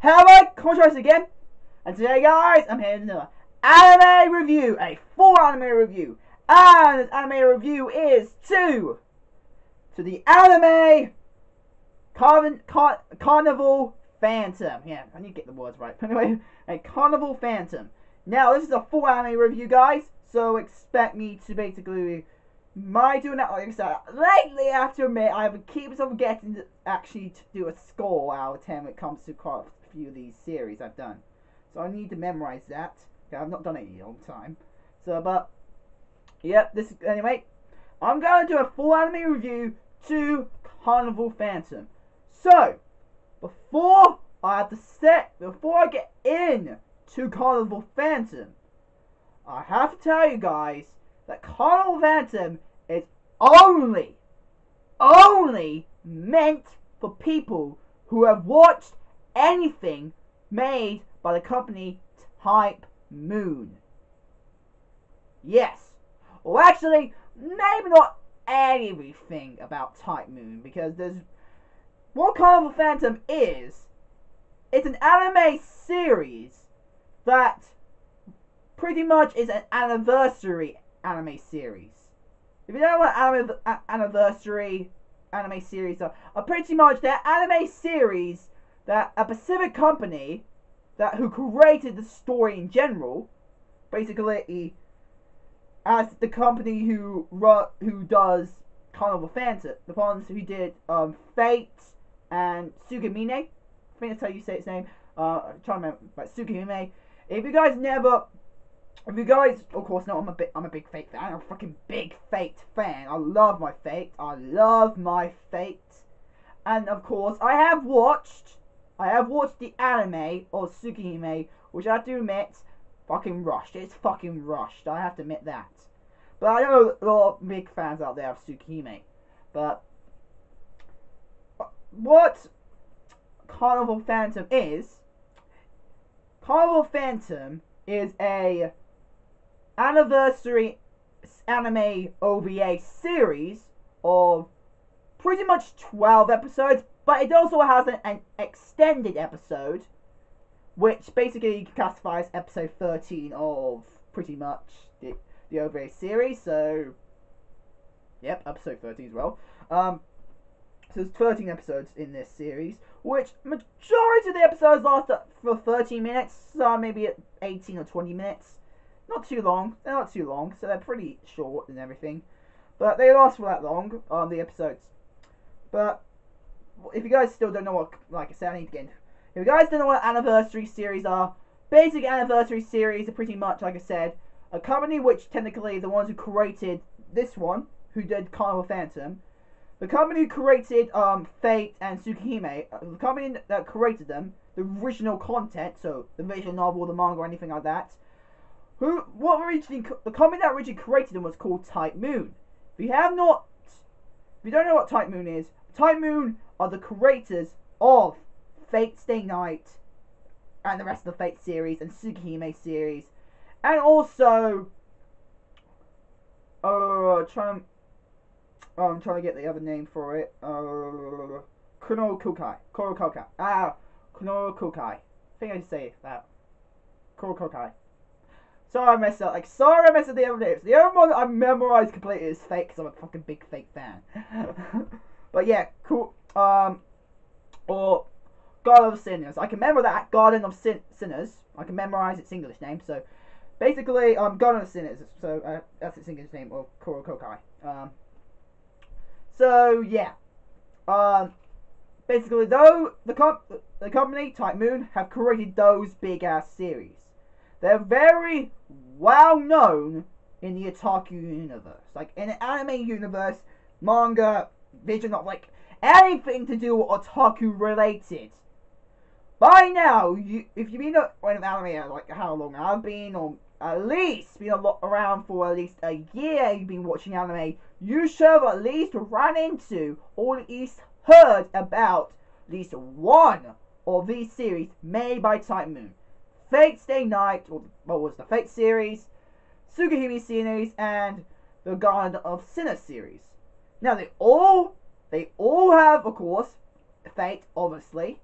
Hello, Contrast again, and today, guys, I'm here with another anime review, a full anime review, and this anime review is to the anime Carnival Phantom. Yeah, I need to get the words right. Anyway, a Carnival Phantom. Now, this is a full anime review, guys, so expect me to basically doing that. Like I said, lately, I have to admit, I have keep myself forgetting to actually do a score out of 10 when it comes to quite a few of these series I've done. So I need to memorize that. Okay, I've not done it in a long time. So, but yep, anyway. I'm going to do a full anime review to Carnival Phantom. So, before I get in to Carnival Phantom, I have to tell you guys that Carnival Phantom is only meant for people who have watched anything made by the company Type Moon. Yes. Or actually, maybe not everything about Type Moon, because what Carnival Phantom is, it's an anime series that pretty much is an anniversary anime series. If you don't know what anniversary anime series are pretty much they're anime series that a specific company who created the story in general, basically as the company who does Carnival Phantom, the ones who did Fate and Sugimine. I think that's how you say its name. I'm trying to remember, but Sugimine. If you guys, of course, know I'm a big Fate fan. I'm a fucking big Fate fan. I love my Fate. And of course, I have watched the anime of Tsukihime, which I have to admit, fucking rushed. It's fucking rushed. I have to admit that. But I know a lot of big fans out there of Tsukihime. But what Carnival Phantom is a anniversary anime OVA series of pretty much 12 episodes, but it also has an extended episode, which basically classifies episode 13 of pretty much the OVA series. So, yep, episode 13 as well. So there's 13 episodes in this series, which majority of the episodes last for 13 minutes, so maybe 18 or 20 minutes. Not too long. They're not too long, so they're pretty short and everything. But they last for that long, the episodes. But if you guys still don't know what, like I said, I need to get into. If you guys don't know what anniversary series are, basic anniversary series are pretty much, like I said, a company which technically the ones who created this one, who did Carnival Phantom, the company who created Fate and Tsukihime, the company that created them, the original content, so the visual novel, the manga, or anything like that. The company that originally created them was called Type Moon. If you don't know what Type Moon is, Type Moon are the creators of Fate Stay Night and the rest of the Fate series and Tsukihime series, and also I'm trying to get the other name for it. Kuno Kokai. Kuno Kokai. I think I say that. Kuno Kokai. Sorry I messed up the other names. The other one I memorized completely is Fate, because I'm a fucking big Fate fan. But yeah, cool. Or Garden of Sinners. I can remember that, Garden of Sinners. I can memorize its English name. So basically, Garden of Sinners. So that's its English name, or Kuro Kokai. So yeah. Basically, though the company Type Moon have created those big ass series. They're very well known in the otaku universe, like in the anime universe, manga, visual novel, like anything to do with otaku related. By now, if you've been an anime, like how long I've been, or at least been around for at least a year, you've been watching anime, you should have at least run into, or at least heard about, at least one of these series made by Type Moon. Fate Stay Night, or what was the Fate series, Tsukihime series, and the Garden of Sinners series. Now they all have, of course, Fate, obviously.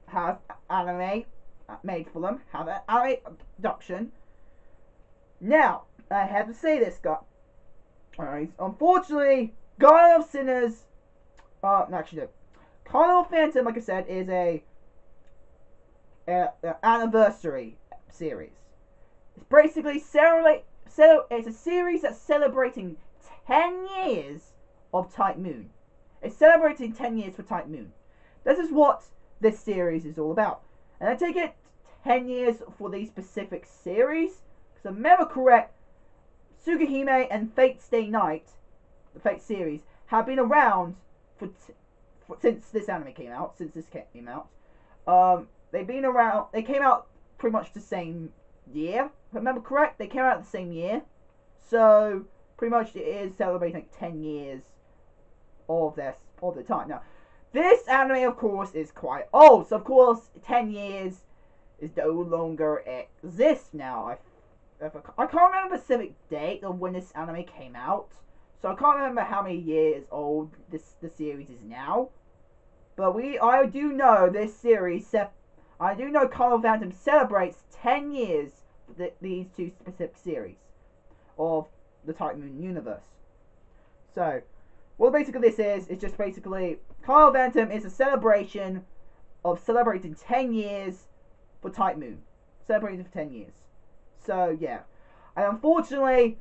has anime made for them, have an anime adaptation. Now, I have to say this, guys. Alright, unfortunately, Garden of Sinners, actually no. Carnival Phantom, like I said, is a anniversary series. It's basically it's a series that's celebrating 10 years of Type Moon. It's celebrating 10 years for Type Moon. This is what this series is all about. And I take it 10 years for these specific series. Because if I remember correct, Tsukihime and Fate Stay Night, the Fate series, have been around since this anime came out. They've been around. They came out pretty much the same year. If I remember correct, they came out the same year. So pretty much it is celebrating like 10 years of the time. Now, this anime, of course, is quite old. So of course, 10 years is no longer exists now. I can't remember the specific date of when this anime came out. So I can't remember how many years old the series is now. But I do know this series. I do know Carnival Phantom celebrates 10 years for these two specific series of the Type Moon universe. So, what basically this is just basically Carnival Phantom is a celebration of celebrating 10 years for Type Moon. Celebrating for 10 years. So, yeah. And unfortunately,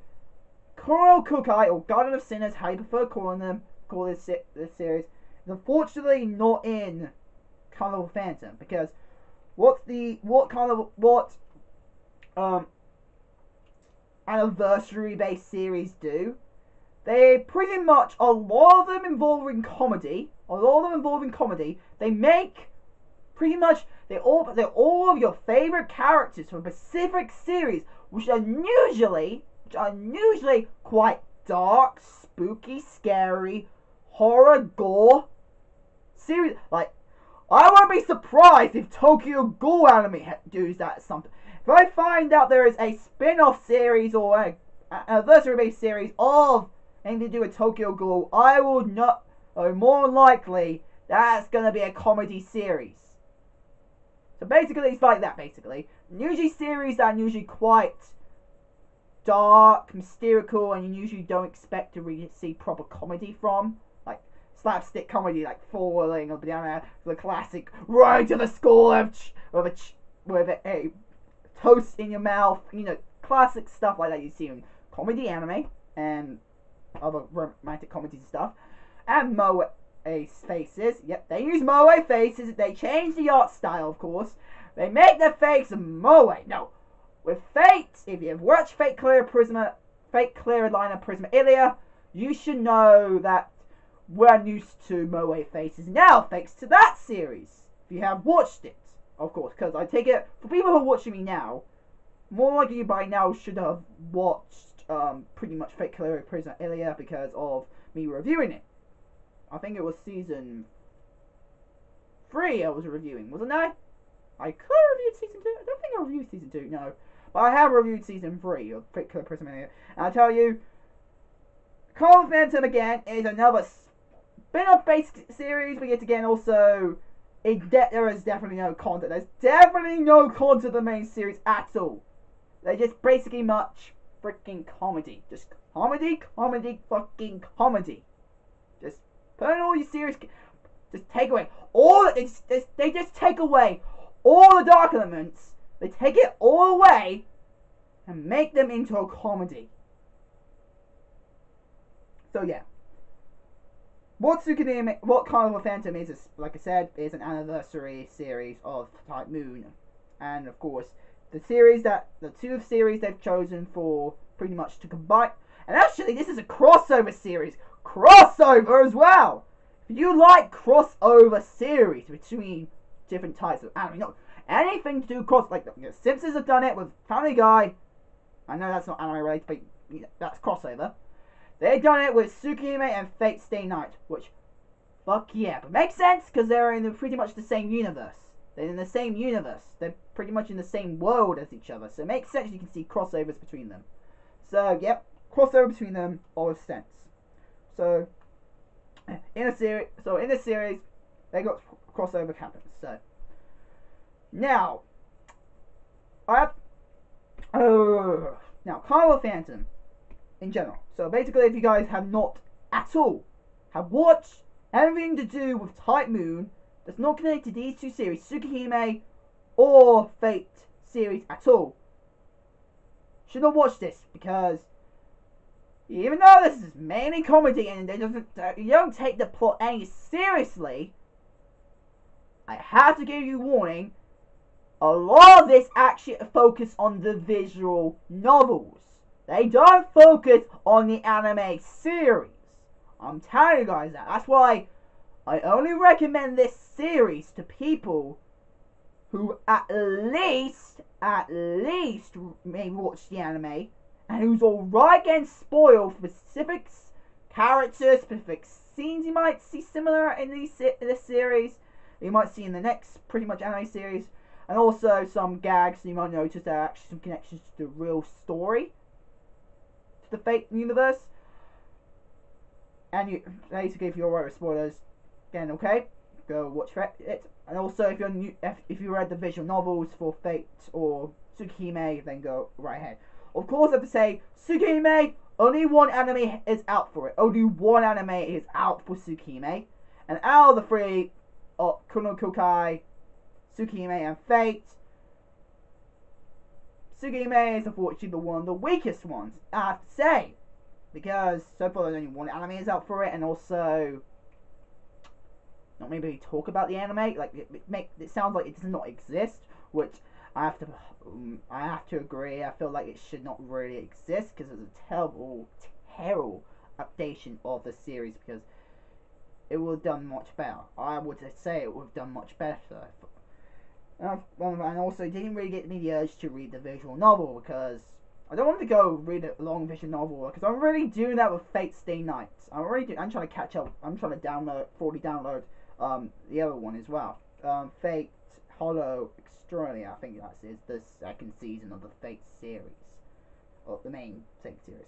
Kuro Kukai, or Garden of Sinners, how you prefer call this series, is unfortunately not in Carnival Phantom, because what anniversary based series do, they pretty much, a lot of them involving comedy, they make pretty much they're all of your favorite characters from a specific series, which are usually quite dark, spooky, scary, horror, gore series. Like, I won't be surprised if Tokyo Ghoul anime does that something. If I find out there is a spin-off series or an anniversary-based series of anything to do with Tokyo Ghoul, I will not, or more likely, that's gonna be a comedy series. So basically, it's like that, basically. Usually series that are usually quite dark, mysterical, and you usually don't expect to really see proper comedy from. Like, slapstick comedy, like falling or down the classic right to the school with a toast in your mouth. You know, classic stuff like that you see in comedy anime and other romantic comedy stuff. And moe faces. Yep, they use moe faces. They change the art style, of course. They make their face moe. No, with Fate, if you've watched Fate Clear Liner Prisma Ilia, you should know that we're used to moe faces now, thanks to that series. If you have watched it, of course, because I take it, for people who are watching me now, more likely you by now should have watched pretty much Fate Clear Prisma Ilia because of me reviewing it. I think it was season 3 I was reviewing, wasn't I? I could have reviewed season 2. I don't think I reviewed season 2, no. But I have reviewed season 3 of Fate Clear Prisma Ilia. And I tell you, Carnival Phantom again is another spin-off based series. We get again also, there is definitely no content. There's definitely no content of the main series at all. They're just basically much freaking comedy. Just comedy, fucking comedy. Just put in all your series, just take away all, they just take away all the dark elements, they take it all away, and make them into a comedy. So yeah. What Carnival Phantom is, like I said, is an anniversary series of Type Moon. And of course, the two series they've chosen for pretty much to combine. And actually, this is a crossover series. Crossover as well! If you like crossover series between different types of anime, no, anything to do like the Simpsons have done it with Family Guy. I know that's not anime related, but that's crossover. They've done it with Tsukihime and Fate Stay Night, which, fuck yeah, but makes sense because they're in pretty much the same universe. They're in the same universe. They're pretty much in the same world as each other, so it makes sense you can see crossovers between them. So, yep, crossover between them, all makes sense. So, in this series, they got crossover happens. So, Now, I have, now Carnival Phantom in general. So basically, if you guys have not at all have watched anything to do with Type Moon that's not connected to these two series, Tsukihime or Fate series at all, should not watch this, because even though this is mainly comedy and you don't take the plot any seriously, I have to give you warning. A lot of this actually focus on the visual novels. They don't focus on the anime series. I'm telling you guys that. That's why I only recommend this series to people who at least maybe watch the anime, and who's alright getting spoiled for specific characters, specific scenes you might see similar in this series, you might see in the next pretty much anime series, and also some gags you might notice there are actually some connections to the real story, to the Fate universe. And you basically, if you're alright with spoilers, then okay, go watch it. And also, if you're new, if you read the visual novels for Fate or Tsukihime, then go right ahead. Of course, I have to say, Tsukihime, only one anime is out for it. Only one anime is out for Tsukihime. And out of the three, Kuno Kokai, Tsukihime, and Fate, Tsukihime is unfortunately one of the weakest ones, I have to say. Because so far there's only one anime is out for it, and also not maybe talk about the anime. Like it sounds like it does not exist, which I have to agree. I feel like it should not really exist, because it's a terrible adaptation of the series, because it would have done much better. I would say it would have done much better. And also, it didn't really get me the urge to read the visual novel, because I don't want to go read a long visual novel, because I'm really doing that with Fate Stay Night. I'm trying to catch up. I'm trying to fully download the other one as well. Fate Hollow Extraordinary, I think that is the second season of the Fate series, or the main Fate series.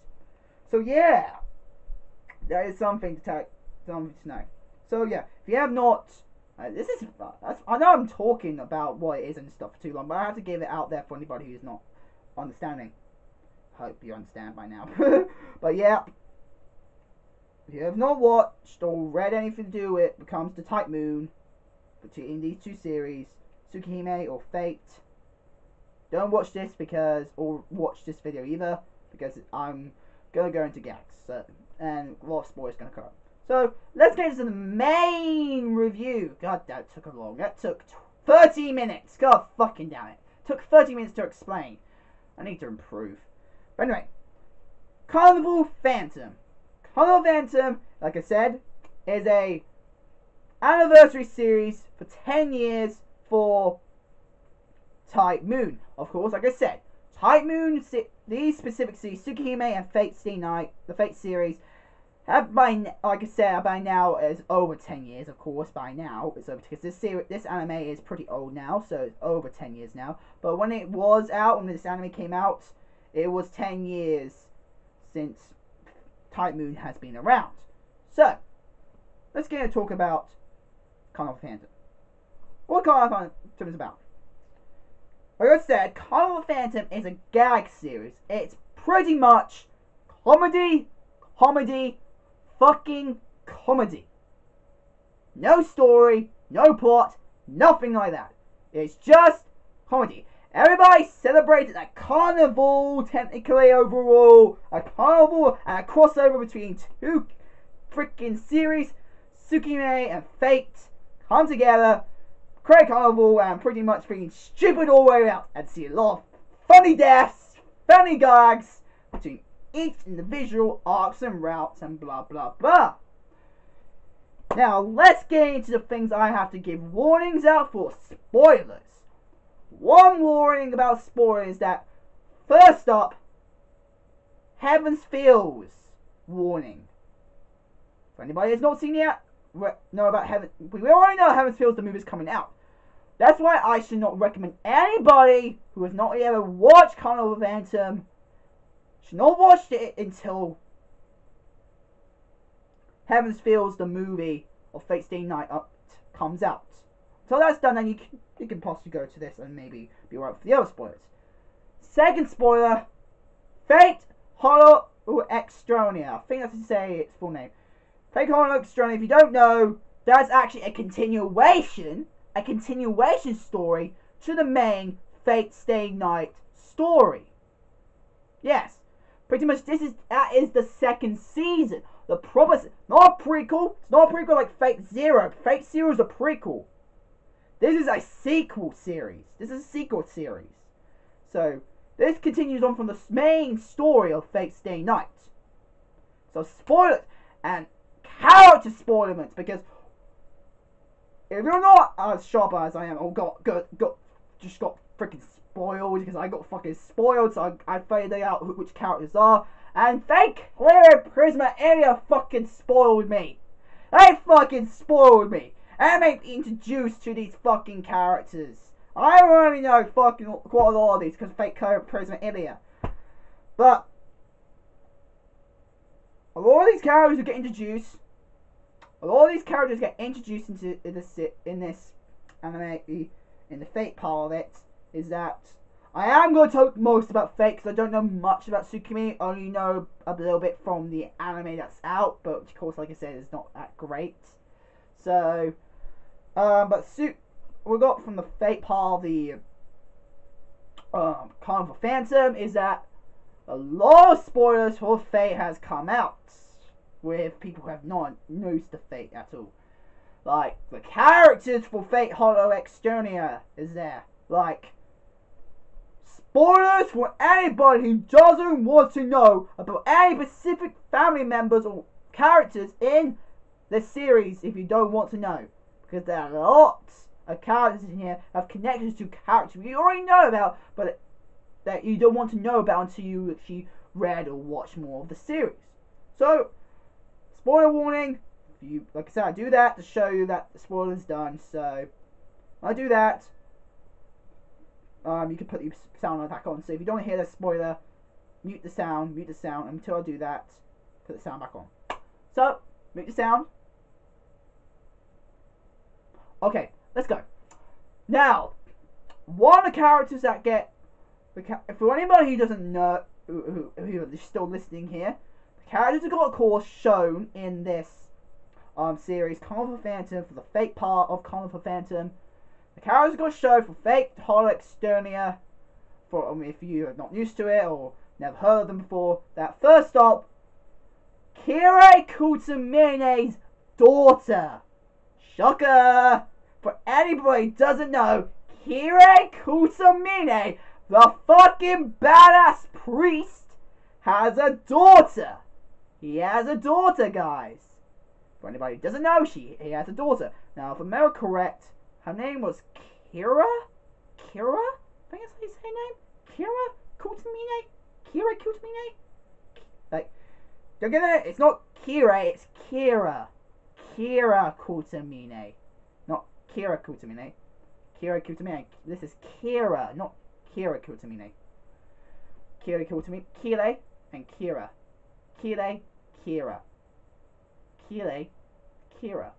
So yeah, that is something to know. So yeah, if you have not, I know I'm talking about what it is and stuff for too long, but I have to give it out there for anybody who's not understanding. Hope you understand by now. But yeah, if you have not watched or read anything to do with it, comes to Type Moon, between these two series, Tsukihime or Fate, don't watch this or watch this video either, because I'm gonna go into gags, and a lot of spoilers gonna come up. So let's get into the main review. God, that took long. That took 30 minutes. God fucking damn it. Took 30 minutes to explain. I need to improve. But anyway, Carnival Phantom. Carnival Phantom, like I said, is a anniversary series for 10 years for Type Moon. Of course, like I said, Type Moon, these specific series, Tsukihime and Fate Stay Night, the Fate series, have by now is over 10 years. Of course, by now it's over, because this anime is pretty old now, so it's over 10 years now. But when it was out, when this anime came out, it was 10 years since Type Moon has been around. So let's get to talk about Carnival Phantom. What Carnival Phantom is about? Like I said, Carnival Phantom is a gag series. It's pretty much comedy, fucking comedy. No story, no plot, nothing like that. It's just comedy. Everybody celebrated a carnival, technically overall. A carnival and a crossover between two freaking series. Tsukihime and Fate come together, create carnival, and pretty much being stupid all the way out. And see a lot of funny deaths, funny gags between each individual arcs and routes and blah blah blah. Now let's get into the things I have to give warnings out for spoilers. One warning about spoilers is that, first up, Heaven's Feels warning. For anybody who's not seen it yet, know about Heaven. We already know Heaven's Feels, the movie's coming out. That's why I should not recommend anybody who has not yet watched Carnival Phantom should not watch it until Heaven's Feels, the movie of Fate Stay Night comes out. until that's done, then you can possibly go to this and maybe be right for the other spoilers. Second spoiler, Fate Hollow Extronia. I think that's to say its full name. Fate Hollow Extronia, if you don't know, that's actually a continuation story to the main Fate Stay Night story. Yes, pretty much that is the second season. The proper, not a prequel. It's not a prequel like Fate Zero. Fate Zero is a prequel. This is a sequel series. So this continues on from the main story of Fate Stay Night. So spoilers and character spoilers, because if you're not as sharp as I am, just got freaking spoiled, because I got fucking spoiled, so I figured out which characters are, and Fake Clear Prisma Area fucking spoiled me. They fucking spoiled me. And made me introduced to these fucking characters. I already know fucking quite a lot of these because Fake Clear Prisma Area. But a lot of these characters get introduced. Into in this anime, in the Fate part of it, is that I am going to talk most about Fate because I don't know much about Tsukimi. I only know a little bit from the anime that's out, but of course, like I said, it's not that great. So, we got from the Fate part of the Carnival Phantasm is that a lot of spoilers for Fate has come out with people who have not noticed the Fate at all. Like, the characters for Fate Hollow Externia is there. Like, spoilers for anybody who doesn't want to know about any specific family members or characters in the series if you don't want to know. Because there are lots of characters in here that have connections to characters you already know about, but that you don't want to know about until you actually read or watch more of the series. So, spoiler warning. Like I said, I do that to show you that the spoiler's done. So, I do that. You can put the sound back on. So if you don't hear the spoiler, mute the sound until I do that. Put the sound back on. So, mute the sound. Okay, let's go. Now, one of the characters that get, for anybody who doesn't know, who is still listening here, the characters that got, of course, shown in this series, Carnival Phantasm, for the Fate part of Carnival Phantasm. The characters got shown for Fate Hollow Externia, for if you are not used to it or never heard of them before. That first up, Kirei Kutamine's daughter. Shocker! For anybody who doesn't know, Kirei Kutamine, the fucking badass priest, has a daughter. He has a daughter, guys. For anybody who doesn't know, he has a daughter. Now, if I'm correct, her name was Kira? Kira? I think that's how you say her name? Kira Kutamine? Kira Kutamine? Like, don't get it? It's not Kira, it's Kira. Kira Kutamine. Not Kira Kutamine. Kira Kutamine. This is Kira, not Kira Kutamine. Kira Kutamine. Kire and Kira. Kire, Kira. Kire, Kira.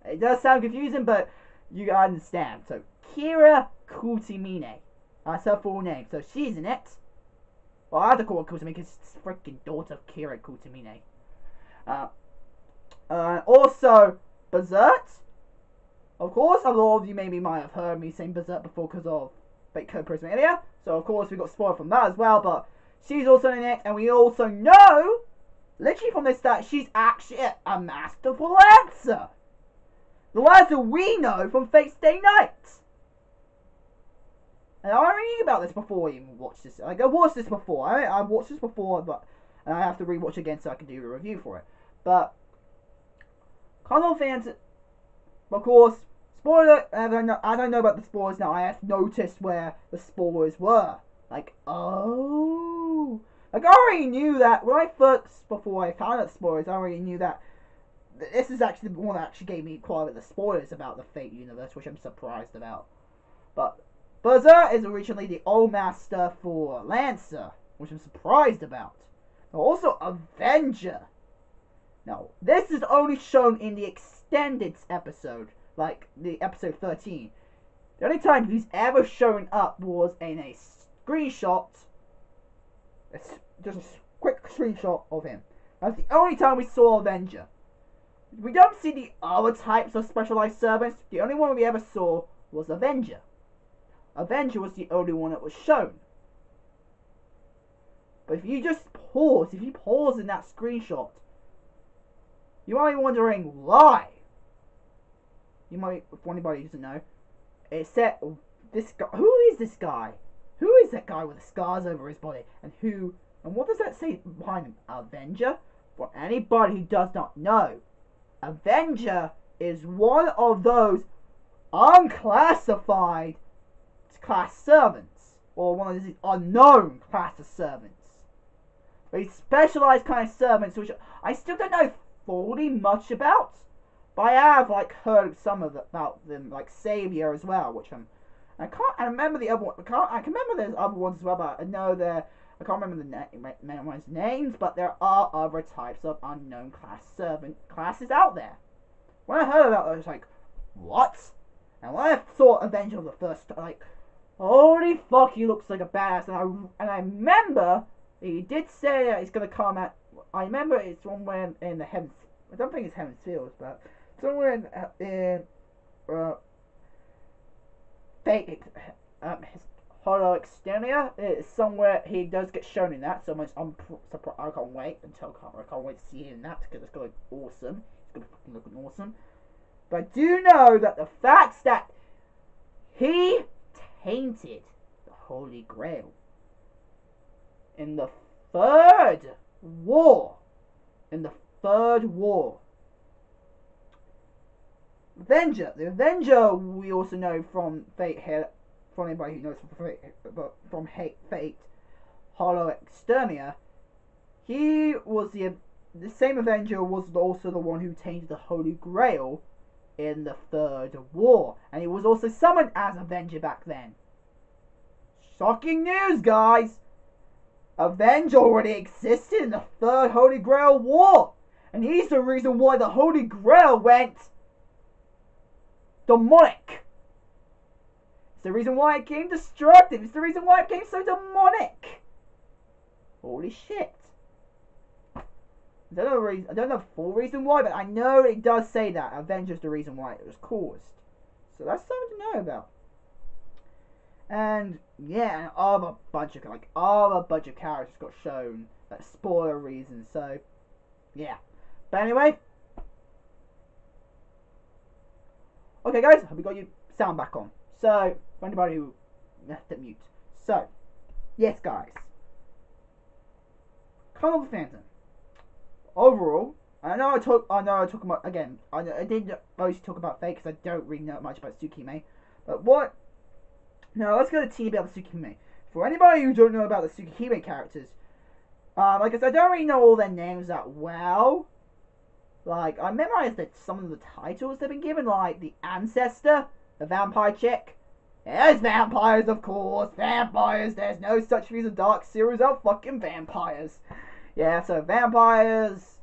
It does sound confusing, but you understand. So, Kira Kutamine. That's her full name. So, she's in it. Well, I have to call her Kutamine because it's the freaking daughter of Kira Kutamine. Also, Berserk. Of course, a lot of you maybe might have heard me saying Berserk before because of Fate Code Prisma Area. So, of course, we got spoiled from that as well. But she's also in it. And we also know, literally from this, that she's actually a masterful Lancer. The Lancer we know from Fate Stay Night. And I already knew about this before I even watched this. Like, I watched this before. I watched this before, but and I have to rewatch again so I can do a review for it. But Carnival fans, of course, spoiler. As I know about the spoilers now, I have noticed where the spoilers were. Like, oh, like I already knew that when I first, before I found out the spoilers, I already knew that this is actually the one that actually gave me quite a bit of spoilers about the Fate universe, which I'm surprised about. But Berserk is originally the old master for Lancer, which I'm surprised about. Also, Avenger. Now, this is only shown in the extended episode, like the episode 13. The only time he's ever shown up was in a screenshot. It's just a quick screenshot of him. That's the only time we saw Avenger. We don't see the other types of specialized servants. The only one we ever saw was Avenger. Avenger was the only one that was shown. But if you pause in that screenshot, you might be wondering why. You might, if anybody doesn't know, it said, this guy, who is this guy? Who is that guy with the scars over his body? And what does that say behind him? Avenger? For anybody who does not know, Avenger is one of those unclassified class servants, or one of these unknown class of servants. These specialized kind of servants, which I still don't know fully much about, but I have like heard some of about them, like Savior as well, which I remember the other one. I can remember there's other ones as well, but I know I can't remember the names, but there are other types of unknown class servant classes out there. When I heard about it, I was like, what? And when I saw Avenger for the first time, like, holy fuck, he looks like a badass. And I remember he did say that it's gonna come at. I remember it's somewhere in the heavens. I don't think it's Heaven's Fields, but somewhere in Fate. His Hollow Externia is somewhere he does get shown in that. So much I'm surprised. I can't wait to see him in that because it's gonna look awesome. It's gonna fucking look awesome. But I do know that the fact that he tainted the Holy Grail in the third war. The Avenger we also know from Fate here, from anybody who knows from Fate, Hollow Externia, he was the same Avenger was also the one who tainted the Holy Grail in the third war, and he was also summoned as Avenger back then. Shocking news, guys! Avenger already existed in the third Holy Grail war, and he's the reason why the Holy Grail went demonic. It's the reason why it became destructive. It's the reason why it became so demonic. Holy shit. I don't know the full reason why, but I know it does say that Avenger's the reason why it was caused. So that's something to know about. And yeah, and other bunch of characters got shown, like spoiler reasons. So yeah. But anyway, okay, guys, hope we got your sound back on. So for anybody who left it mute. So yes, guys, Carnival Phantasm. Overall, I know I talk about again. I did mostly talk about Fate because I don't really know much about Tsukime. But what? Now let's go to tea about the Tsukime. For anybody who don't know about the Tsukime characters, like I said, I don't really know all their names that well. Like I memorized some of the titles they've been given, like the Ancestor, the Vampire Chick. There's vampires, of course. Vampires. There's no such thing as a dark series without fucking vampires. Yeah, so vampires,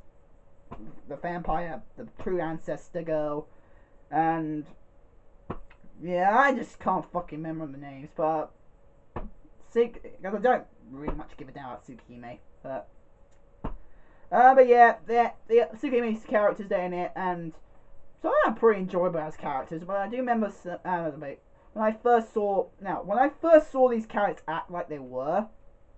the vampire, the true ancestor girl, and yeah, I just can't fucking remember the names, but because I don't really much give a damn about Tsukime, but yeah, the Tsukime's characters are in it, and so I'm pretty enjoyable as characters, but I do remember when I first saw these characters act like they were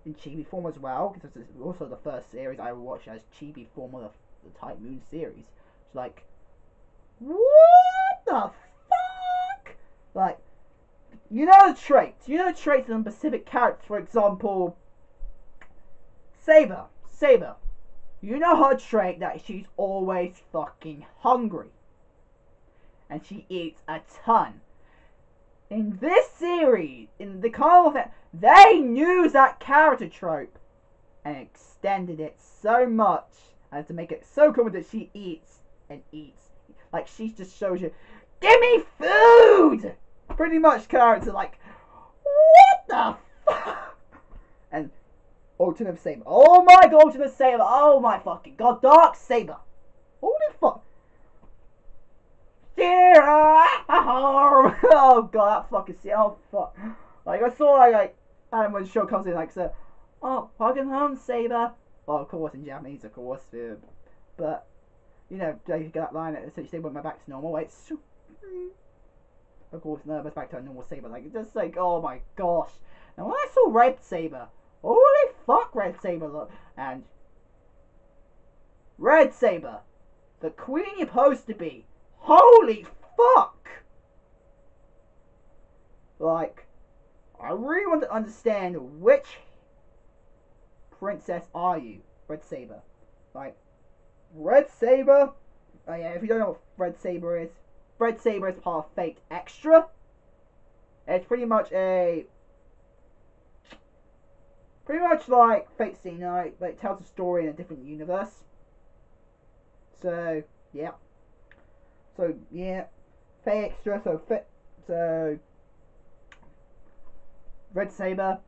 in chibi form as well, because this is also the first series I watched as chibi form of the Type Moon series. It's like, what the fuck? Like, you know the traits of specific characters. For example, Saber. You know her trait that she's always fucking hungry, and she eats a ton. In this series, in the Carnival, they used that character trope and extended it so much as to make it so common that she eats and eats. Like, she just shows you, give me food! Pretty much character like, what the fuck? And Alternate Saber. Oh my god, Alternate Saber. Oh my fucking god, Dark Saber. Holy fuck. Dear, oh god, that fucking shit. Oh fuck. Like I saw and when the show comes in, like so, oh, welcome home, Saber. Well, of course in Japanese, of course, but you know they get that line that essentially when my back's normal. It's of course nervous back to a normal Saber. Like it's just like oh my gosh. And when I saw Red Saber, holy fuck, Red Saber look and Red Saber, the queen you're supposed to be. Holy fuck! Like, I really want to understand which princess are you, Red Saber. Like, Red Saber, oh yeah, if you don't know what Red Saber is part of Fate Extra. It's pretty much like Fate Stay Night, but it tells a story in a different universe. So, yeah. So, yeah. Fate Extra, so Red Saber.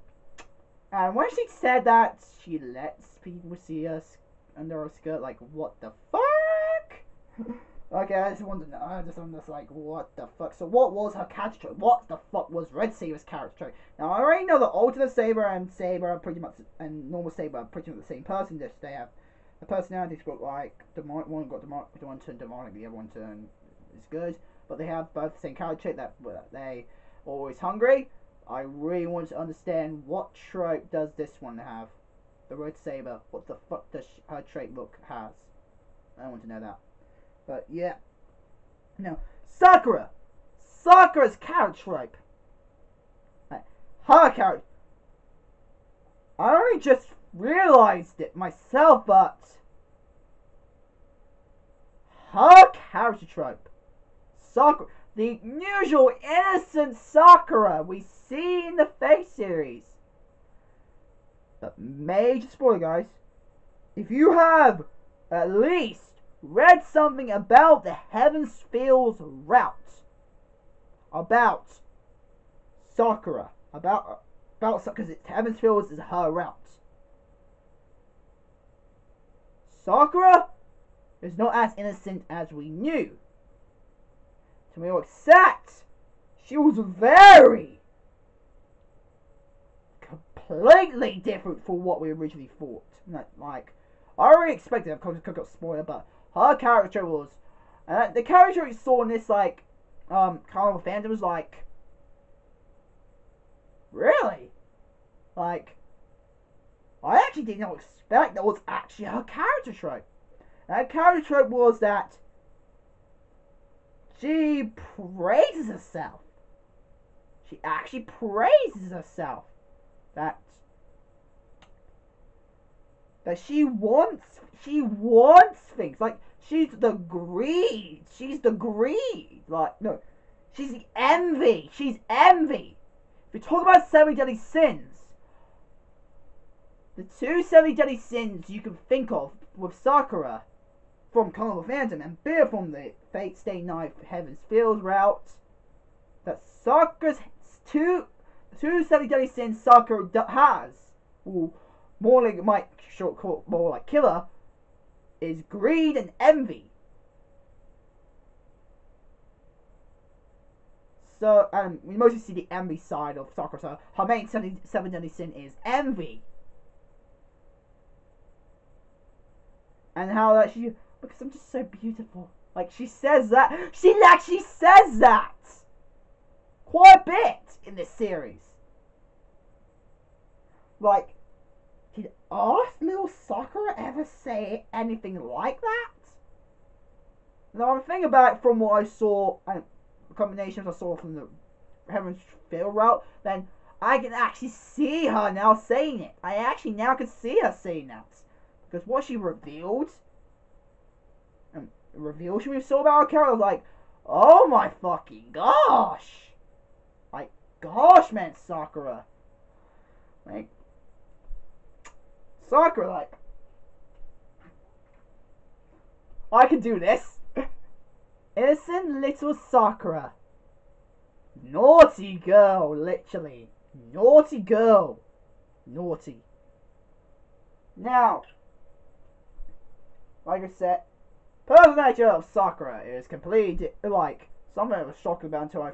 And when she said that, she lets people see us under her skirt, like, what the fuck? Okay, I just want to know. I'm just like, what the fuck? So, what was her character trait? What the fuck was Red Saber's character trait? Now, I already know that alternate Saber and Saber are pretty much, and normal Saber are pretty much the same person. Just they have the personalities look like demonic. One got demonic, one turned demonic, the other one turned is good. But they have both the same character trait that they always hungry. I really want to understand what trait does this one have? The Red Saber. What the fuck does her trait look has? I want to know that. But yeah. Now, Sakura. Sakura's character trait. Her character. I only just realized it myself, but her character trope. Sakura, the usual innocent Sakura we see in the Fate series. But major spoiler, guys. If you have at least read something about the Heaven's Fields route, about Sakura, about because Heaven's Fields is her route. Sakura is not as innocent as we knew. To be exact, she was very completely different from what we originally thought. Like, I already expected, of course, I got spoiler, but her character was, the character we saw in this, like, Carnival Phantasm was like, really? Like, I actually did not expect that was actually her character trope. And her character trope was that she praises herself. She actually praises herself. That she wants things. Like, she's the greed. Like, no. She's the envy. She's envy. If you talk about 7 deadly sins, the 2 7 deadly sins you can think of with Sakura from Carnival Phantasm and Beer from the Fate Stay Night Heaven's Fields route, that Sakura's two 7 deadly sins Sakura has, or more like more like killer, is greed and envy. So, we mostly see the envy side of Sakura. So her main 7 deadly sin is envy. And how that she, because I'm just so beautiful. Like, she says that. She actually says that quite a bit in this series. Like, did our little Sakura ever say anything like that? Now, I'm thinking about it from what I saw, and combinations I saw from the Heaven's Field route, then I can actually see her now saying it. I actually now can see her saying that. Because what she revealed, she saw about her character, was like, oh my fucking gosh. Like, gosh, man, Sakura. Like, Sakura, like, I can do this. Innocent little Sakura. Naughty girl, literally. Naughty girl. Naughty. Now, like I said, personality of Sakura is completely like something I was shocked about until I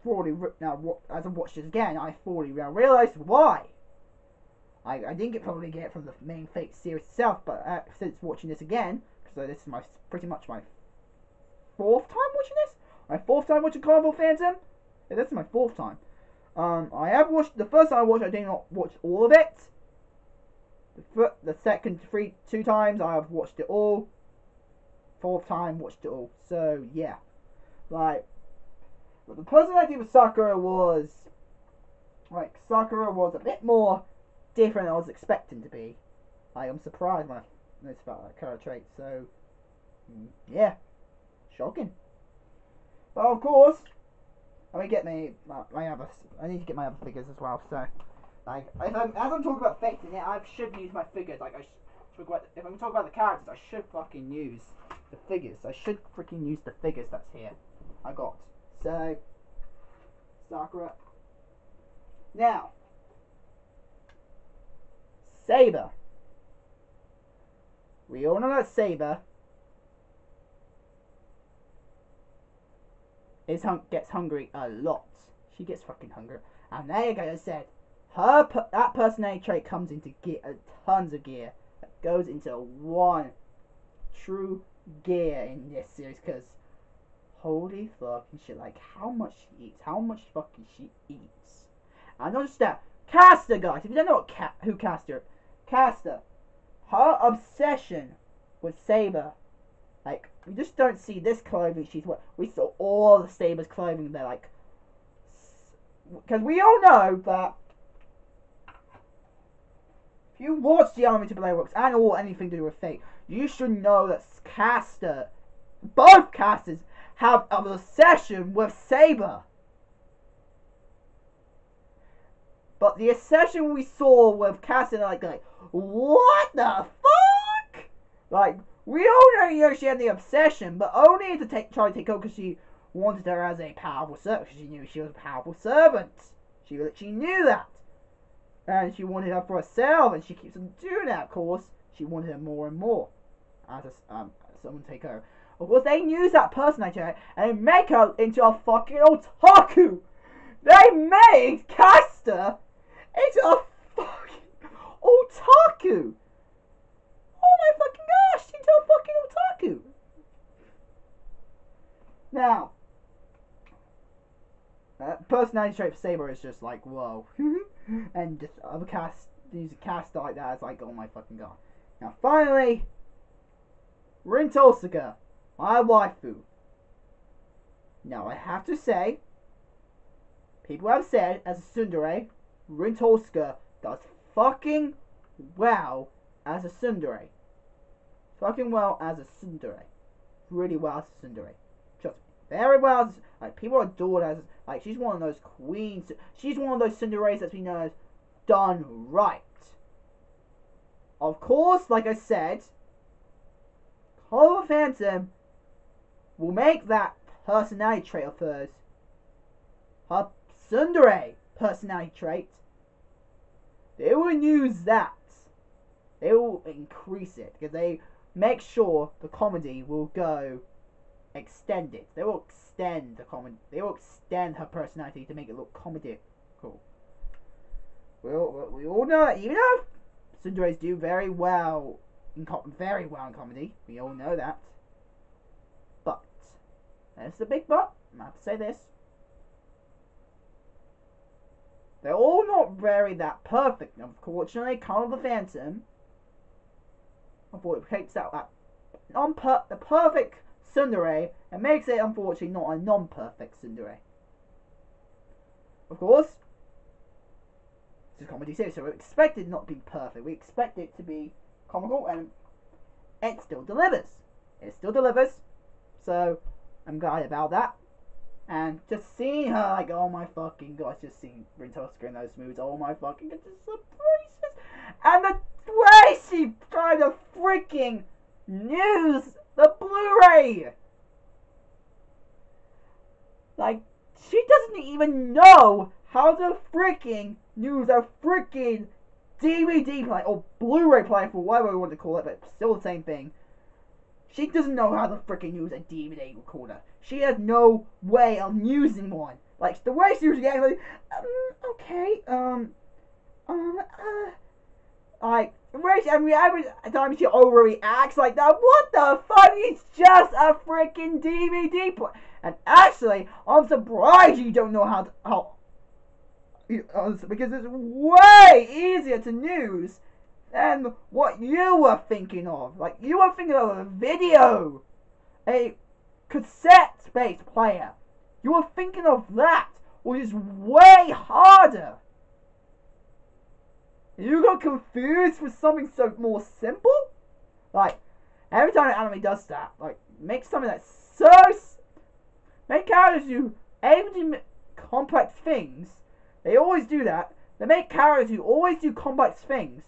fully now as I watched this again. I fully realized why. I didn't probably get it from the main Fate series itself, but since watching this again, so this is pretty much my fourth time watching this. My fourth time watching Carnival Phantom. Yeah, this is my fourth time. I have watched the first time I watched. I did not watch all of it. The second two times I have watched it all. Fourth time watched it all. So yeah, like the personality of Sakura was a bit more different than I was expecting to be. I'm surprised when I noticed about that character trait. So yeah, shocking. But of course, I need to get my other figures as well. So like as I'm talking about Fate in it, I should use my figures. Like if I'm talking about the characters, I should fucking use the figures. I should freaking use the figures that's here. I got so Sakura. Now Saber. We all know that Saber gets hungry a lot. She gets fucking hungry. And there you go, I said, that personality trait comes into tons of gear. It goes into one true gear in this series, because holy fucking shit, like how much she eats, how much fucking she eats. And not just that, Caster, guys, if you don't know who Caster, her obsession with Saber, like, we just don't see this clothing she's wearing. We saw all the Saber's clothing there, like, because we all know that if you watch the Elemental Blade Works and anything to do with Fate, you should know that both casters have an obsession with Saber. But the obsession we saw with Caster, like, what the fuck? Like, we all know she had the obsession, but only to try to take over because she wanted her as a powerful servant, because she knew she was a powerful servant. She knew that. And she wanted her for herself, and she keeps on doing that, of course. She wanted her more and more as someone to take over. Of course, they use that personality and make her into a fucking otaku. They made Caster into a fucking otaku. Oh my fucking gosh, into a fucking otaku. Now, personality trait for Saber is just like, whoa. And just other use a cast like that, it's like, oh my fucking god. Now finally, Rin Tolsuka, my waifu. Now I have to say, people have said, as a tsundere, Rin Tolsuka does fucking well as a tsundere. Fucking well as a tsundere. Really well as a tsundere. Just very well as, like, people adore her as, like, she's one of those queens. She's one of those tsunderes that we know as done right. Of course, like I said, Carnival Phantom will make that personality trait of hers her tsundere personality trait. They will use that. They will increase it because they make sure the comedy will go extended. They will extend the comedy. They will extend her personality to make it look comedic. Cool. We all know that even though tsunderes do very well in comedy, we all know that. But there's the big but. I have to say this. They're all not very that perfect. Unfortunately, Carnival Phantom, unfortunately, takes out that the perfect tsundere and makes it, unfortunately, not a non-perfect tsundere. Of course, it's a comedy series, so we expect it not to be perfect. We expect it to be comical, and it still delivers. It still delivers. So I'm glad about that. And just seeing her, like, oh my fucking gosh, just seeing Rin Tolsuka in those movies, oh my fucking goodness, so precious. And the way she tried to freaking use the Blu-ray! Like, she doesn't even know how to freaking use a freaking DVD player, or Blu-ray player, for whatever we want to call it, but still the same thing. She doesn't know how to freaking use a DVD recorder. She has no way of using one. Like, the way she usually acts, like, okay, like, every time she overreacts like that, what the fuck? It's just a freaking DVD player. And actually, I'm surprised you don't know how because it's way easier to use than what you were thinking of. Like, you were thinking of a video, a cassette-based player. You were thinking of that, which is way harder. You got confused with something so more simple? Like, every time an anime does that, like, make something that's so... Make characters do able to complex things. They always do that. They make characters who always do complex things.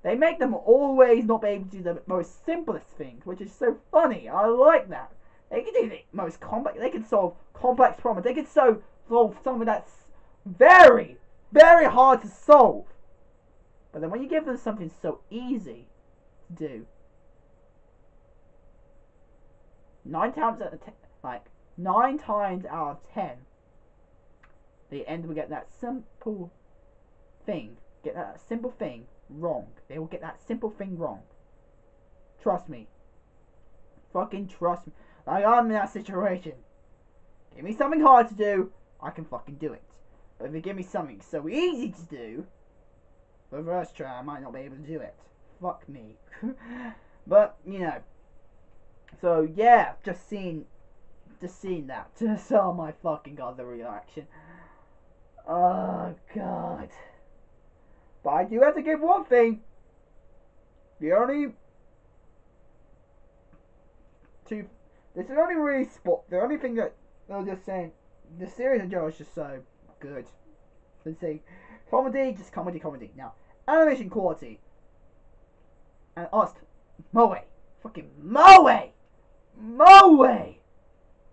They make them always not be able to do the most simplest things, which is so funny. I like that. They can do the most complex. They can solve complex problems. They can solve something that's very, very hard to solve. But then when you give them something so easy to do, 9 times out of 10, they end up getting that simple thing. Get that simple thing wrong. They will get that simple thing wrong. Trust me. Fucking trust me. Like, I'm in that situation. Give me something hard to do, I can fucking do it. But if you give me something so easy to do, the first try I might not be able to do it. Fuck me. But, you know. So, yeah, just seeing that. Just, oh my fucking god, the reaction. Oh, god. But I do have to give one thing. The only thing that they're just saying, the series in general is just so good. Let's see. Comedy, just comedy. Now, animation quality. And Moe. Fucking Moe!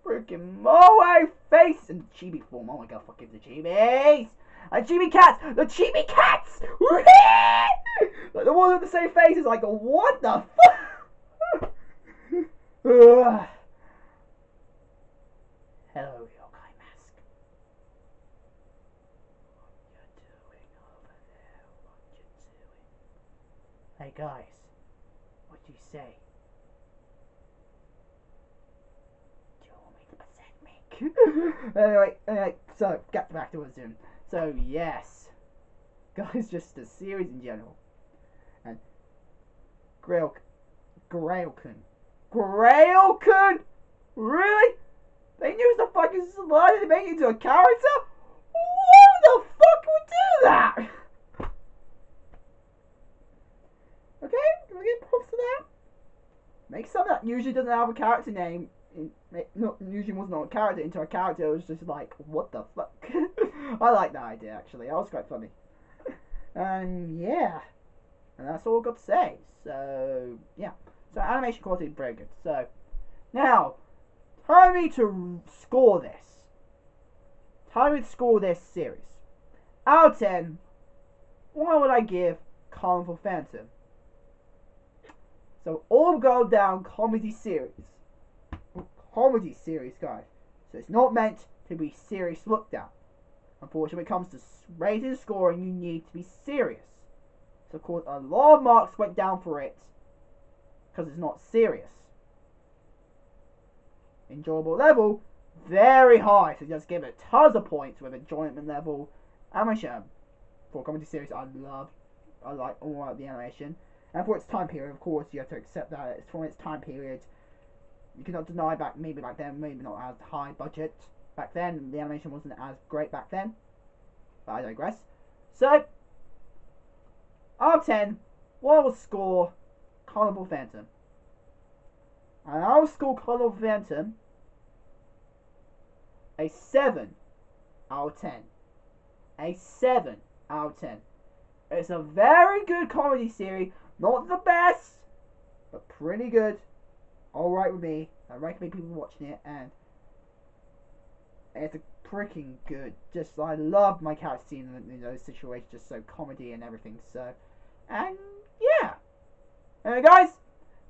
Freaking Moe face and chibi form. Oh my god, fucking the chibis! And chibi cats! The chibi cats! Like the ones with the same faces, like, what the fuck? Hello, yokai mask. What you doing over there? What you doing? Hey guys, what do you say? Do you want me to present me? anyway, so get back to what I was doing. So yes, guys, just the series in general, and Grailkun, really? They used the fucking slider to make it into a character? Who the fuck would do that? Okay, can we get props to that? Make something that usually doesn't have a character name, usually was not a character, into a character. It was just like, what the fuck? I like that idea, actually. That was quite funny. And yeah, and that's all I've got to say. So yeah, so animation quality is very good. So now, time to score this. Time to score this series. Out of 10, what would I give Carnival Phantom? So all go down comedy series. Comedy series, guys. So it's not meant to be serious looked at. Unfortunately, when it comes to rating and scoring, you need to be serious. So of course, a lot of marks went down for it because it's not serious. Enjoyable level, very high. So just give it tons of points with enjoyment level. Animation for a comedy series, I like all of the animation. And for its time period, of course, you have to accept that it's for its time period. You cannot deny maybe back then, maybe not as high budget back then. The animation wasn't as great back then. But I digress. So, out of 10, what will score Carnival Phantom? And I will score Carnival Phantom a 7 out of 10. A 7 out of 10. It's a very good comedy series. Not the best, but pretty good. Alright with me. I recommend people watching it, and it's a freaking good. Just, I love my character scene in those situations, just so comedy and everything. So, and yeah. Anyway, guys,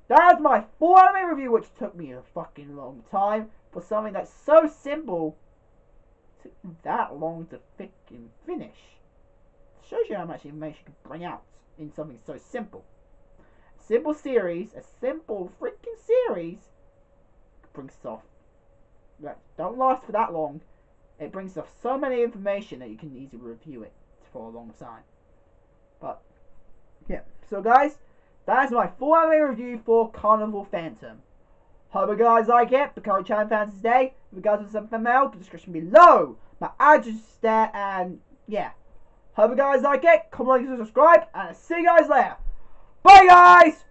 That's my full anime review, which took me a fucking long time for something that's so simple. It took me that long to fucking finish. It shows you how much information you can bring out in something so simple. A simple series, a simple freaking series, brings stuff that don't last for that long. It brings stuff so many information that you can easily review it for a long time. But yeah, so guys, that is my full anime review for Carnival Phantom. Hope you guys like it. Become a channel fans today. If you guys want some fan mail, the description below. My address is there, and yeah. Hope you guys like it. Comment, like, and subscribe, and I'll see you guys later. Bye guys!